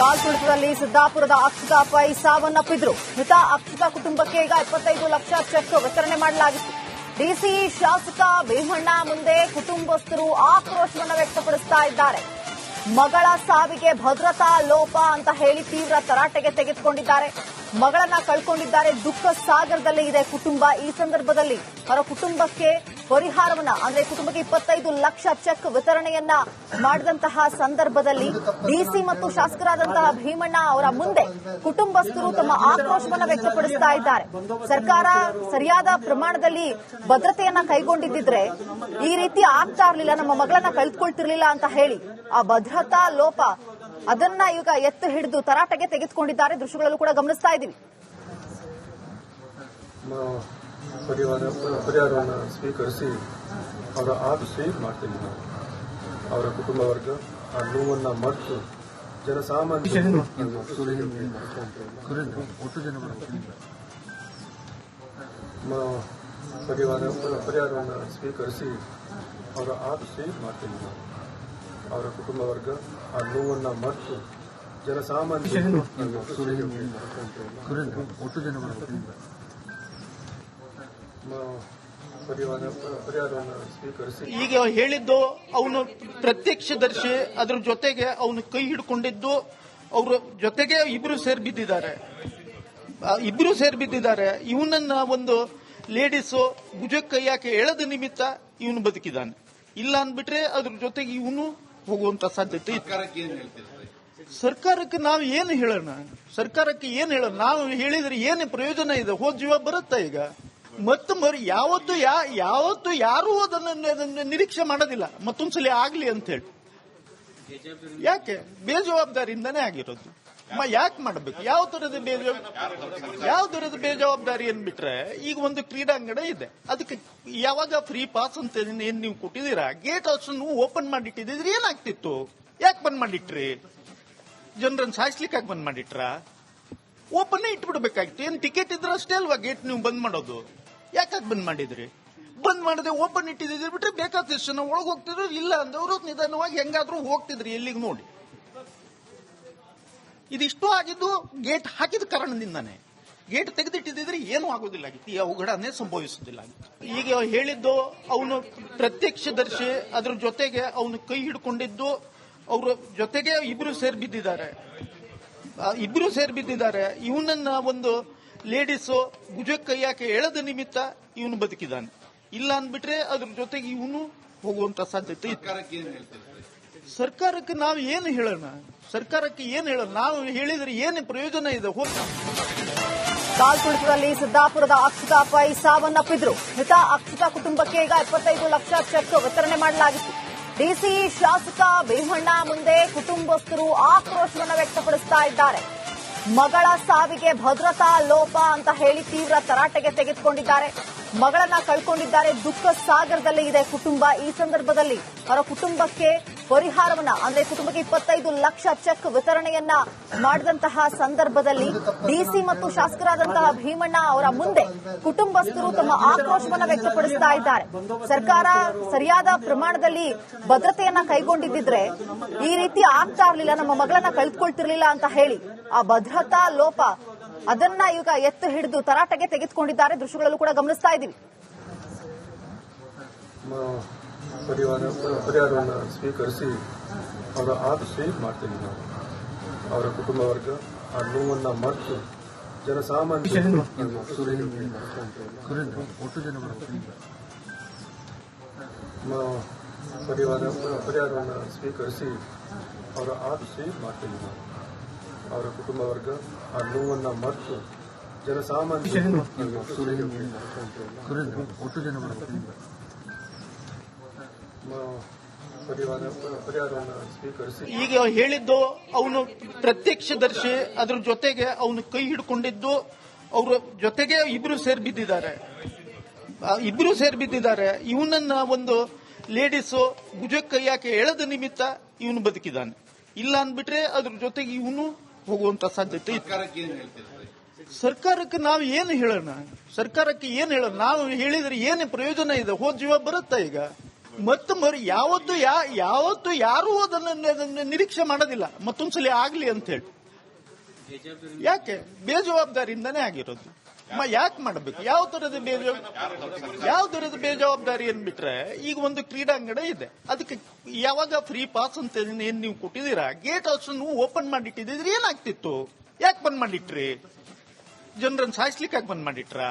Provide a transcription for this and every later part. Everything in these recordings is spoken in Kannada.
ಕಾಲ್ತುಳಿತದಲ್ಲಿ ಸಿದ್ದಾಪುರದ ಅಕ್ಷತಾ ಪೈ ಸಾವನ್ನಪ್ಪಿದ್ರು. ಮೃತ ಅಕ್ಷತಾ ಕುಟುಂಬಕ್ಕೆ ಈಗ 25 ಲಕ್ಷ ಚೆಕ್ ವಿತರಣೆ ಮಾಡಲಾಗಿತ್ತು. ಡಿಸಿ ಶಾಸಕ ಭೀಮಣ್ಣ ಮುಂದೆ ಕುಟುಂಬಸ್ಥರು ಆಕ್ರೋಶವನ್ನು ವ್ಯಕ್ತಪಡಿಸ್ತಾ ಇದ್ದಾರೆ. ಮಗಳ ಸಾವಿಗೆ ಭದ್ರತಾ ಲೋಪ ಅಂತ ಹೇಳಿ ತೀವ್ರ ತರಾಟೆಗೆ ತೆಗೆದುಕೊಂಡಿದ್ದಾರೆ. ಮಗಳನ್ನ ಕಳ್ಕೊಂಡಿದ್ದಾರೆ. ದುಃಖ ಸಾಗರದಲ್ಲಿ ಇದೆ ಕುಟುಂಬ. ಈ ಸಂದರ್ಭದಲ್ಲಿ ಅವರ ಕುಟುಂಬಕ್ಕೆ ಪರಿಹಾರವನ್ನ ಅಂದ್ರೆ ಕುಟುಂಬಕ್ಕೆ 25 ಲಕ್ಷ ಚೆಕ್ ವಿತರಣೆಯನ್ನ ಮಾಡಿದಂತಹ ಸಂದರ್ಭದಲ್ಲಿ ಡಿಸಿ ಮತ್ತು ಶಾಸಕರಾದಂತಹ ಭೀಮಣ್ಣ ಅವರ ಮುಂದೆ ಕುಟುಂಬಸ್ಥರು ತಮ್ಮ ಆಕ್ರೋಶವನ್ನ ವ್ಯಕ್ತಪಡಿಸ್ತಾ ಇದ್ದಾರೆ. ಸರ್ಕಾರ ಸರಿಯಾದ ಪ್ರಮಾಣದಲ್ಲಿ ಭದ್ರತೆಯನ್ನ ಕೈಗೊಂಡಿದ್ದಿದ್ರೆ ಈ ರೀತಿ ಆಗ್ತಾ ಇರಲಿಲ್ಲ, ನಮ್ಮ ಮಗಳನ್ನ ಕಳೆದುಕೊಳ್ತಿರ್ಲಿಲ್ಲ ಅಂತ ಹೇಳಿ ಆ ಭದ್ರತಾ ಲೋಪ ಅದನ್ನ ಈಗ ಎತ್ತು ಹಿಡಿದು ತರಾಟೆಗೆ ತೆಗೆದುಕೊಂಡಿದ್ದಾರೆ. ದೃಶ್ಯಗಳಲ್ಲೂ ಕೂಡ ಗಮನಿಸ್ತಾ ಇದ್ದೀವಿ. ಪರಿಹಾರವನ್ನು ಸ್ವೀಕರಿಸಿ ಅವರ ಸ್ವೀಟ್ ಮಾಡ್ತೀವಿ ನಾವು. ಅವರ ಕುಟುಂಬ ವರ್ಗ ಆ ನೋವನ್ನು ಮರೆತು ಜನಸಾಮಾನ್ಯ ಪರಿಹಾರವನ್ನು ಸ್ವೀಕರಿಸಿ ಅವರ ಸ್ವೀಟ್ ಮಾಡ್ತೀವಿ ನಾವು. ಅವರ ಕುಟುಂಬ ವರ್ಗ ಆ ನೋವನ್ನು ಮರೆತು ಜನಸಾಮಾನ್ಯ ಪರಿಹಾರವನ್ನು ಸ್ವೀಕರಿಸಿ ಈಗ ಹೇಳಿದ್ದು ಅವನು ಪ್ರತ್ಯಕ್ಷದರ್ಶಿ, ಅದ್ರ ಜೊತೆಗೆ ಅವನು ಕೈ ಹಿಡ್ಕೊಂಡಿದ್ದು ಅವ್ರ ಜೊತೆಗೆ ಇಬ್ರು ಸೇರ್ಬಿದ್ದಿದ್ದಾರೆ. ಇವನನ್ನ ಒಂದು ಲೇಡೀಸು ಭುಜಕ್ಕೆ ಕೈಯಾಕೆ ಎಳೆದ ನಿಮಿತ್ತ ಇವನು ಬದುಕಿದ್ದಾನೆ. ಇಲ್ಲ ಅಂದ್ಬಿಟ್ರೆ ಅದ್ರ ಜೊತೆಗೆ ಇವನು ಹೋಗುವಂತ ಸಾಧ್ಯತೆ ಇತ್ತು. ಸರ್ಕಾರಕ್ಕೆ ನಾವು ಏನು ಹೇಳೋಣ? ನಾವು ಹೇಳಿದ್ರೆ ಏನು ಪ್ರಯೋಜನ ಇದೆ? ಹೋದ ಜೀವ ಬರುತ್ತಾ ಈಗ? ಮತ್ತು ಯಾವತ್ತು ಯಾರೂ ಅದನ್ನು ನಿರೀಕ್ಷೆ ಮಾಡೋದಿಲ್ಲ ಮತ್ತೊಂದ್ಸಲಿ ಆಗ್ಲಿ ಅಂತ ಹೇಳಿ. ಯಾಕೆ? ಬೇಜವಾಬ್ದಾರಿಯಿಂದಾನೇ ಆಗಿರೋದು. ಯಾಕೆ ಮಾಡಬೇಕು? ಯಾವ ತರದ ಬೇಜವಾಬ್ದಾರಿ ಅಂದ್ಬಿಟ್ರೆ, ಈಗ ಒಂದು ಕ್ರೀಡಾಂಗಣ ಇದೆ, ಅದಕ್ಕೆ ಯಾವಾಗ ಫ್ರೀ ಪಾಸ್ ಅಂತ ಏನ್ ನೀವು ಕೊಟ್ಟಿದ್ದೀರಾ, ಗೇಟ್ ಅನ್ನು ಓಪನ್ ಮಾಡಿಟ್ಟಿದ್ರೆ ಏನಾಗ್ತಿತ್ತು? ಯಾಕೆ ಬಂದ್ ಮಾಡಿಟ್ರಿ? ಜನರನ್ನು ಸಾಯಿಸ್ಲಿಕ್ಕೆ ಬಂದ್ ಮಾಡಿಟ್ರ? ಓಪನ್ ಇಟ್ಬಿಡ್ಬೇಕಾಗಿತ್ತು. ಏನ್ ಟಿಕೆಟ್ ಇದ್ರೆ ಅಷ್ಟೇ ಅಲ್ವಾ ಗೇಟ್ ನೀವು ಬಂದ್ ಮಾಡೋದು? ಯಾಕೆ ಬಂದ್ ಮಾಡಿದ್ರಿ? ಬಂದ್ ಮಾಡದೆ ಓಪನ್ ಇಟ್ಟಿದ್ರೆ ಬಿಟ್ರೆ ಬೇಕಾದಷ್ಟು ಜನ ಒಳಗೆ ಹೋಗ್ತಿದ್ರು. ಇಲ್ಲ ಅಂದವರು ನಿಧಾನವಾಗಿ ಹೆಂಗಾದ್ರೂ ಹೋಗ್ತಿದ್ರಿ ಎಲ್ಲಿಗೆ ನೋಡಿ. ಇದಿಷ್ಟು ಆಗಿದ್ದು ಗೇಟ್ ಹಾಕಿದ ಕಾರಣದಿಂದಾನೆ. ಗೇಟ್ ತೆಗೆದಿಟ್ಟಿದ್ರೆ ಏನೂ ಆಗೋದಿಲ್ಲ ಆಗಿತ್ತು, ಈ ಅವಘಡನೇ ಸಂಭವಿಸುವುದಿಲ್ಲ ಆಗಿತ್ತು. ಈಗ ಹೇಳಿದ್ದು ಅವನು ಪ್ರತ್ಯಕ್ಷದರ್ಶಿ, ಅದ್ರ ಜೊತೆಗೆ ಅವನು ಕೈ ಹಿಡ್ಕೊಂಡಿದ್ದು ಅವ್ರ ಜೊತೆಗೆ ಇಬ್ರು ಸೇರ್ಬಿದ್ದಿದ್ದಾರೆ. ಇವನನ್ನ ಒಂದು ಲೇಡೀಸು ಭುಜಕ್ಕೆ ಕೈಯಾಕೆ ಎಳೆದ ನಿಮಿತ್ತ ಇವನು ಬದುಕಿದ್ದಾನೆ. ಇಲ್ಲ ಅಂದ್ಬಿಟ್ರೆ ಅದ್ರ ಜೊತೆಗೆ ಇವನು ಹೋಗುವಂತ ಸಾಧ್ಯತೆ ಇತ್ತು. ಸರ್ಕಾರಕ್ಕೆ ನಾವು ಏನು ಹೇಳೋಣ? ನಾವು ಹೇಳಿದ್ರೆ ಏನು ಪ್ರಯೋಜನ ಇದೆ? ಕಾಲ್ತುಳಿತದಲ್ಲಿ ಸಿದ್ದಾಪುರದ ಅಕ್ಷತಾ ಪೈ ಸಾವನ್ನಪ್ಪಿದ್ರು. ಮೃತ ಅಕ್ಷತಾ ಕುಟುಂಬಕ್ಕೆ ಈಗ 25 ಲಕ್ಷ ಚೆಕ್ ವಿತರಣೆ ಮಾಡಲಾಗಿತ್ತು. ಡಿಸಿ ಶಾಸಕ ಭೀಮಣ್ಣ ಮುಂದೆ ಕುಟುಂಬಸ್ಥರು ಆಕ್ರೋಶವನ್ನು ವ್ಯಕ್ತಪಡಿಸ್ತಾ ಇದ್ದಾರೆ. ಮಗಳ ಸಾವಿಗೆ ಭದ್ರತಾ ಲೋಪ ಅಂತ ಹೇಳಿ ತೀವ್ರ ತರಾಟೆಗೆ ತೆಗೆದುಕೊಂಡಿದ್ದಾರೆ. ಮಗಳನ್ನ ಕಳ್ಕೊಂಡಿದ್ದಾರೆ. ದುಃಖ ಸಾಗರದಲ್ಲಿ ಇದೆ ಕುಟುಂಬ. ಈ ಸಂದರ್ಭದಲ್ಲಿ ಅವರ ಕುಟುಂಬಕ್ಕೆ ಪರಿಹಾರವನ್ನ ಅಂದ್ರೆ ಕುಟುಂಬಕ್ಕೆ 25 ಲಕ್ಷ ಚೆಕ್ ವಿತರಣೆಯನ್ನ ಮಾಡಿದಂತಹ ಸಂದರ್ಭದಲ್ಲಿ ಡಿಸಿ ಮತ್ತು ಶಾಸಕರಾದಂತಹ ಭೀಮಣ್ಣ ಅವರ ಮುಂದೆ ಕುಟುಂಬಸ್ಥರು ತಮ್ಮ ಆಕ್ರೋಶವನ್ನ ವ್ಯಕ್ತಪಡಿಸ್ತಾ ಇದ್ದಾರೆ. ಸರ್ಕಾರ ಸರಿಯಾದ ಪ್ರಮಾಣದಲ್ಲಿ ಭದ್ರತೆಯನ್ನ ಕೈಗೊಂಡಿದ್ದಿದ್ರೆ ಈ ರೀತಿ ಆಗ್ತಾ ಇರಲಿಲ್ಲ, ನಮ್ಮ ಮಗಳನ್ನ ಕಳೆದುಕೊಳ್ತಿರ್ಲಿಲ್ಲ ಅಂತ ಹೇಳಿ ಆ ಭದ್ರತಾ ಲೋಪ ಅದನ್ನ ಈಗ ಎತ್ತು ಹಿಡಿದು ತರಾಟೆಗೆ ತೆಗೆದುಕೊಂಡಿದ್ದಾರೆ. ದೃಶ್ಯಗಳಲ್ಲೂ ಕೂಡ ಗಮನಿಸ್ತಾ ಇದ್ದೀವಿ. ಪರಿಹಾರವನ್ನು ಸ್ವೀಕರಿಸಿ ಅವರ ಸ್ವೀಟ್ ಮಾಡ್ತೀವಿ ನಾವು. ಅವರ ಕುಟುಂಬ ವರ್ಗ ಆ ನೋವನ್ನು ಮರೆತು ಜನಸಾಮಾನ್ಯ ಪರಿಹಾರವನ್ನು ಸ್ವೀಕರಿಸಿ ಅವರ ಸ್ವೀಟ್ ಮಾಡ್ತೀವಿ ನಾವು. ಅವರ ಕುಟುಂಬ ವರ್ಗ ಆ ನೋವನ್ನು ಮರೆತು ಜನಸಾಮಾನ್ಯ ಪರಿಹಾರವನ್ನು ಸ್ವೀಕರಿಸಿ ಈಗ ಹೇಳಿದ್ದು ಅವನು ಪ್ರತ್ಯಕ್ಷದರ್ಶಿ, ಅದ್ರ ಜೊತೆಗೆ ಅವನು ಕೈ ಹಿಡ್ಕೊಂಡಿದ್ದು ಅವ್ರ ಜೊತೆಗೆ ಇಬ್ರು ಸೇರ್ಬಿದ್ದಿದ್ದಾರೆ. ಇವನನ್ನ ಒಂದು ಲೇಡೀಸು ಭುಜಕ್ಕೆ ಕೈಯಾಕೆ ಎಳೆದ ನಿಮಿತ್ತ ಇವನು ಬದುಕಿದ್ದಾನೆ. ಇಲ್ಲ ಅಂದ್ಬಿಟ್ರೆ ಅದ್ರ ಜೊತೆಗೆ ಇವನು ಹೋಗುವಂತ ಸಾಧ್ಯತೆ ಇತ್ತು. ಸರ್ಕಾರಕ್ಕೆ ನಾವು ಏನು ಹೇಳೋಣ? ನಾವು ಹೇಳಿದ್ರೆ ಏನು ಪ್ರಯೋಜನ ಇದೆ? ಸರ್ಕಾರಕ್ಕೆ ಏನು ಹೇಳೋಣ? ನಾವು ಹೇಳಿದ್ರೆ ಏನು ಪ್ರಯೋಜನ ಇದೆ? ಹೋದ ಜೀವ ಬರುತ್ತಾ ಈಗ? ಸರ್ಕಾರಕ್ಕೆ ನಾವು ಏನು ಹೇಳೋಣ? ಸರ್ಕಾರಕ್ಕೆ ಏನು ಹೇಳೋಣ? ನಾವು ಹೇಳಿದ್ರೆ ಏನು ಪ್ರಯೋಜನ ಇದೆ? ಸರ್ಕಾರಕ್ಕೆ ನಾವು ಏನು ಹೇಳೋಣ? ನಾವು ಹೇಳಿದ್ರೆ ಏನು ಪ್ರಯೋಜನ ಇದೆ? ಹೋದ ಜೀವ ಬರುತ್ತಾ ಈಗ? ಸರ್ಕಾರಕ್ಕೆ ನಾವು ಏನು ಹೇಳೋಣ? ನಾವು ಹೇಳಿದ್ರೆ ಏನು ಪ್ರಯೋಜನ ಇದೆ? ಹೋದ ಜೀವ ಬರುತ್ತಾ ಈಗ? ಮತ್ತು ಯಾವತ್ತು ಯಾರೂ ಅದನ್ನು ನಿರೀಕ್ಷೆ ಮಾಡೋದಿಲ್ಲ ಮತ್ತೊಂದ್ಸಲಿ ಆಗ್ಲಿ ಅಂತ ಹೇಳಿ. ಯಾಕೆ ಬೇಜವಾಬ್ದಾರಿಯಿಂದಾನೇ ಆಗಿರೋದು. ಯಾಕೆ ಮಾಡಬೇಕು? ಯಾವ ತರದ ಬೇಜವಾಬ್ದಾರಿ ಅನ್ಬಿಟ್ರೆ, ಈಗ ಒಂದು ಕ್ರೀಡಾಂಗಣ ಇದೆ, ಅದಕ್ಕೆ ಯಾವಾಗ ಫ್ರೀ ಪಾಸ್ ಅಂತ ಏನ್ ನೀವು ಕೊಟ್ಟಿದ್ದೀರಾ, ಗೇಟ್ ಹೌಸ್ ಓಪನ್ ಮಾಡಿಟ್ಟಿದ್ರೆ ಏನಾಗ್ತಿತ್ತು? ಯಾಕೆ ಬಂದ್ ಮಾಡಿಟ್ರಿ? ಜನರನ್ನು ಸಾಯಿಸ್ಲಿಕ್ಕೆ ಯಾಕೆ ಬಂದ್ ಮಾಡಿಟ್ರ?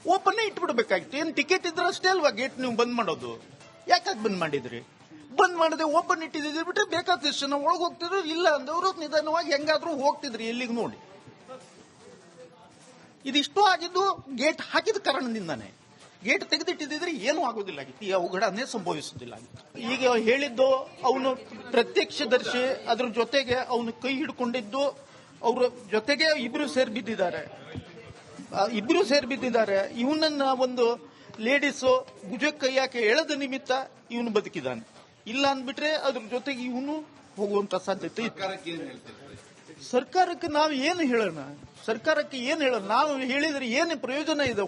ಓಪನ್ ಇಟ್ಬಿಡ್ಬೇಕಾಗಿತ್ತು. ಏನ್ ಟಿಕೆಟ್ ಇದ್ರೆ ಅಷ್ಟೇ ಅಲ್ವಾ ಗೇಟ್ ನೀವು ಬಂದ್ ಮಾಡೋದು? ಯಾಕೆ ಬಂದ್ ಮಾಡಿದ್ರಿ? ಬಂದ್ ಮಾಡದೆ ಓಪನ್ ಇಟ್ಟಿದ್ರೆ ಬಿಟ್ರೆ ಬೇಕಾದಷ್ಟು ಜನ ಒಳಗೆ ಹೋಗ್ತಿದ್ರು, ಇಲ್ಲ ಅಂದವರು ನಿಧಾನವಾಗಿ ಹೆಂಗಾದ್ರೂ ಹೋಗ್ತಿದ್ರಿ ಎಲ್ಲಿಗೆ ನೋಡಿ. ಇದಿಷ್ಟು ಆಗಿದ್ದು ಗೇಟ್ ಹಾಕಿದ ಕಾರಣದಿಂದಾನೆ. ಗೇಟ್ ತೆಗೆದಿಟ್ಟಿದ್ರೆ ಏನೂ ಆಗೋದಿಲ್ಲಾಗಿತ್ತು, ಈ ಅವಘಡನೇ ಸಂಭವಿಸುವುದಿಲ್ಲಾಗಿತ್ತು. ಈಗ ಹೇಳಿದ್ದು ಅವನು ಪ್ರತ್ಯಕ್ಷದರ್ಶಿ, ಅದ್ರ ಜೊತೆಗೆ ಅವನು ಕೈ ಹಿಡ್ಕೊಂಡಿದ್ದು, ಅವರ ಜೊತೆಗೆ ಇಬ್ರು ಸೇರ್ಬಿದ್ದಿದ್ದಾರೆ. ಇವನನ್ನ ಒಂದು ಲೇಡೀಸು ಭುಜಕ್ಕೆ ಕೈ ಹಾಕಿ ಎಳೆದ ನಿಮಿತ್ತ ಇವನು ಬದುಕಿದ್ದಾನೆ. ಇಲ್ಲ ಅಂದ್ಬಿಟ್ರೆ ಅದ್ರ ಜೊತೆಗೆ ಇವನು ಹೋಗುವಂತ ಸಾಧ್ಯತೆ ಇತ್ತು. ಸರ್ಕಾರಕ್ಕೆ ನಾವು ಏನು ಹೇಳೋಣ? ನಾವು ಹೇಳಿದ್ರೆ ಏನು ಪ್ರಯೋಜನ ಇದೆ?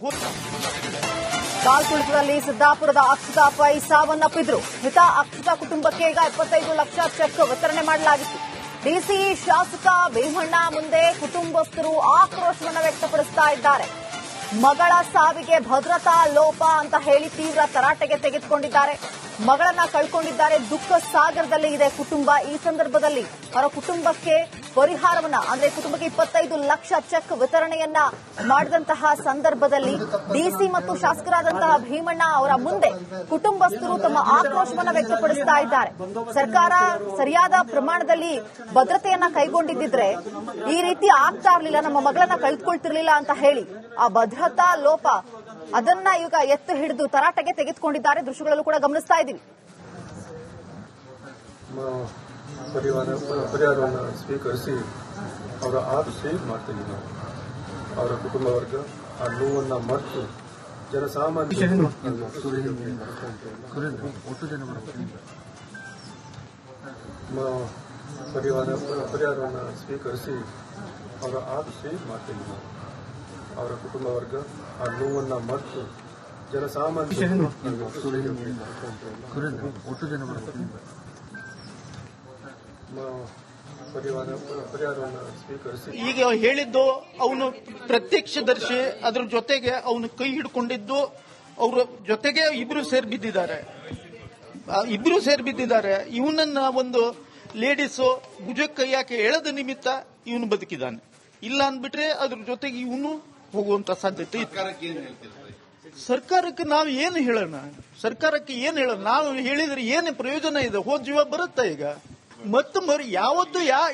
ಕಾಲ್ತುಳಿತದಲ್ಲಿ ಸಿದ್ದಾಪುರದ ಅಕ್ಷತಾ ಪೈ ಸಾವನ್ನಪ್ಪಿದ್ರು. ಮೃತ ಅಕ್ಷತಾ ಕುಟುಂಬಕ್ಕೆ ಈಗ 25 ಲಕ್ಷ ಚೆಕ್ ವಿತರಣೆ ಮಾಡಲಾಗಿತ್ತು. ಡಿಸಿ ಶಾಸಕ ಭೀಮಣ್ಣ ಮುಂದೆ ಕುಟುಂಬಸ್ಥರು ಆಕ್ರೋಶವನ್ನು ವ್ಯಕ್ತಪಡಿಸ್ತಾ ಇದ್ದಾರೆ. ಮಗಳ ಸಾವಿಗೆ ಭದ್ರತಾ ಲೋಪ ಅಂತ ಹೇಳಿ ತೀವ್ರ ತರಾಟೆಗೆ ತೆಗೆದುಕೊಂಡಿದ್ದಾರೆ. ಮಗಳನ್ನ ಕಳ್ಕೊಂಡಿದ್ದಾರೆ. ದುಃಖ ಸಾಗರದಲ್ಲಿ ಇದೆ ಕುಟುಂಬ. ಈ ಸಂದರ್ಭದಲ್ಲಿ ಅವರ ಕುಟುಂಬಕ್ಕೆ ಪರಿಹಾರವನ್ನ, ಅಂದ್ರೆ ಕುಟುಂಬಕ್ಕೆ 25 ಲಕ್ಷ ಚೆಕ್ ವಿತರಣೆಯನ್ನ ಮಾಡಿದಂತಹ ಸಂದರ್ಭದಲ್ಲಿ ಡಿಸಿ ಮತ್ತು ಶಾಸಕರಾದಂತಹ ಭೀಮಣ್ಣ ಅವರ ಮುಂದೆ ಕುಟುಂಬಸ್ಥರು ತಮ್ಮ ಆಕ್ರೋಶವನ್ನ ವ್ಯಕ್ತಪಡಿಸ್ತಾ ಇದ್ದಾರೆ. ಸರ್ಕಾರ ಸರಿಯಾದ ಪ್ರಮಾಣದಲ್ಲಿ ಭದ್ರತೆಯನ್ನ ಕೈಗೊಂಡಿದ್ದಿದ್ರೆ ಈ ರೀತಿ ಆಗ್ತಾ ಇರಲಿಲ್ಲ, ನಮ್ಮ ಮಗಳನ್ನ ಕಳೆದುಕೊಳ್ತಿರ್ಲಿಲ್ಲ ಅಂತ ಹೇಳಿ ಆ ಭದ್ರತಾ ಲೋಪ ಅದನ್ನ ಈಗ ಎತ್ತು ಹಿಡಿದು ತರಾಟೆಗೆ ತೆಗೆದುಕೊಂಡಿದ್ದಾರೆ. ದೃಶ್ಯಗಳಲ್ಲೂ ಕೂಡ ಗಮನಿಸ್ತಾ ಇದ್ದೀವಿ. ಪರಿಹಾರವನ್ನು ಸ್ವೀಕರಿಸಿ ಅವರ ಸೇವ್ ಮಾಡ್ತೀವಿ ನಾವು. ಅವರ ಕುಟುಂಬ ವರ್ಗ ಆ ನೋವನ್ನು ಮರೆತು ಜನಸಾಮಾನ್ಯ ಪರಿಹಾರವನ್ನು ಸ್ವೀಕರಿಸಿ ಅವರ ಸೇವ್ ಮಾಡ್ತೀವಿ ನಾವು. ಅವರ ಕುಟುಂಬ ವರ್ಗ ಆ ನೋವನ್ನು ಮರೆತು ಜನಸಾಮಾನ್ಯ ಪರಿಹಾರವನ್ನು ಸ್ವೀಕರಿಸಿ. ಈಗ ಹೇಳಿದ್ದು ಅವನು ಪ್ರತ್ಯಕ್ಷದರ್ಶಿ, ಅದ್ರ ಜೊತೆಗೆ ಅವನು ಕೈ ಹಿಡ್ಕೊಂಡಿದ್ದು, ಅವರ ಜೊತೆಗೆ ಇಬ್ರು ಸೇರ್ಬಿದ್ದಿದ್ದಾರೆ. ಇವನನ್ನ ಒಂದು ಲೇಡೀಸು ಭುಜಕ್ಕೆ ಕೈ ಹಾಕಿ ಎಳೆದ ನಿಮಿತ್ತ ಇವನು ಬದುಕಿದ್ದಾನೆ. ಇಲ್ಲ ಅಂದ್ಬಿಟ್ರೆ ಅದ್ರ ಜೊತೆಗೆ ಇವನು ಹೋಗುವಂತ ಸಾಧ್ಯತೆ ಇತ್ತು. ಸರ್ಕಾರಕ್ಕೆ ನಾವು ಏನು ಹೇಳೋಣ? ನಾವು ಹೇಳಿದ್ರೆ ಏನು ಪ್ರಯೋಜನ ಇದೆ? ಹೋದ ಜೀವ ಬರುತ್ತಾ ಈಗ? ಮತ್ತು ಯಾವತ್ತು